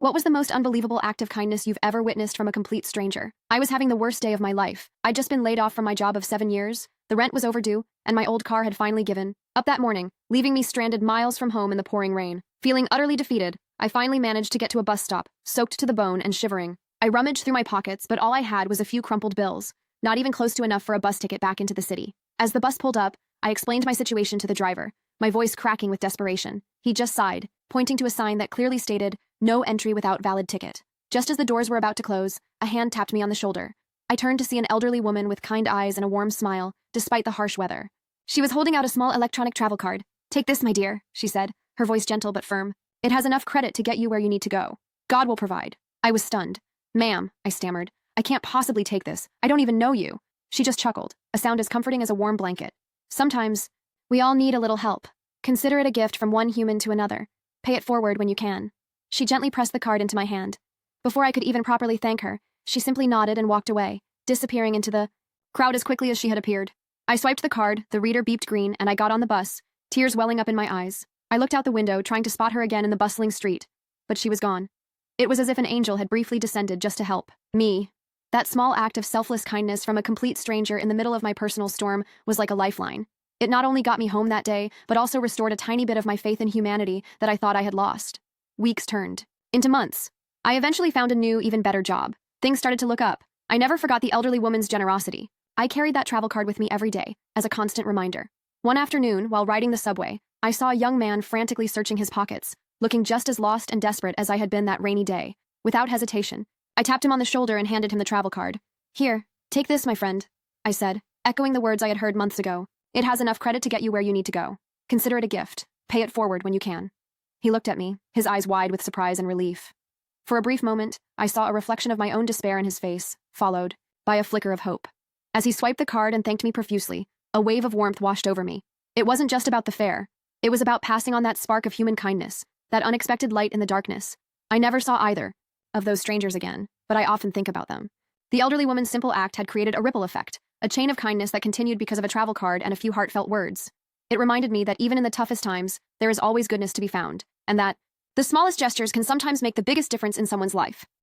What was the most unbelievable act of kindness you've ever witnessed from a complete stranger? I was having the worst day of my life. I'd just been laid off from my job of 7 years, the rent was overdue, and my old car had finally given up that morning, leaving me stranded miles from home in the pouring rain. Feeling utterly defeated, I finally managed to get to a bus stop, soaked to the bone and shivering. I rummaged through my pockets, but all I had was a few crumpled bills, not even close to enough for a bus ticket back into the city. As the bus pulled up, I explained my situation to the driver, my voice cracking with desperation. He just sighed, pointing to a sign that clearly stated, "No entry without valid ticket." Just as the doors were about to close, a hand tapped me on the shoulder. I turned to see an elderly woman with kind eyes and a warm smile, despite the harsh weather. She was holding out a small electronic travel card. "Take this, my dear," she said, her voice gentle but firm. "It has enough credit to get you where you need to go. God will provide." I was stunned. "Ma'am," I stammered, "I can't possibly take this. I don't even know you." She just chuckled, a sound as comforting as a warm blanket. "Sometimes, we all need a little help. Consider it a gift from one human to another. Pay it forward when you can." She gently pressed the card into my hand. Before I could even properly thank her, she simply nodded and walked away, disappearing into the crowd as quickly as she had appeared. I swiped the card, the reader beeped green, and I got on the bus, tears welling up in my eyes. I looked out the window, trying to spot her again in the bustling street, but she was gone. It was as if an angel had briefly descended just to help me. That small act of selfless kindness from a complete stranger in the middle of my personal storm was like a lifeline. It not only got me home that day, but also restored a tiny bit of my faith in humanity that I thought I had lost. Weeks turned into months. I eventually found a new, even better job. Things started to look up. I never forgot the elderly woman's generosity. I carried that travel card with me every day, as a constant reminder. One afternoon, while riding the subway, I saw a young man frantically searching his pockets, looking just as lost and desperate as I had been that rainy day. Without hesitation, I tapped him on the shoulder and handed him the travel card. "Here, take this, my friend," I said, echoing the words I had heard months ago. "It has enough credit to get you where you need to go. Consider it a gift. Pay it forward when you can." He looked at me, his eyes wide with surprise and relief. For a brief moment, I saw a reflection of my own despair in his face, followed by a flicker of hope. As he swiped the card and thanked me profusely, a wave of warmth washed over me. It wasn't just about the fare. It was about passing on that spark of human kindness, that unexpected light in the darkness. I never saw either of those strangers again, but I often think about them. The elderly woman's simple act had created a ripple effect, a chain of kindness that continued because of a travel card and a few heartfelt words. It reminded me that even in the toughest times, there is always goodness to be found, and that the smallest gestures can sometimes make the biggest difference in someone's life.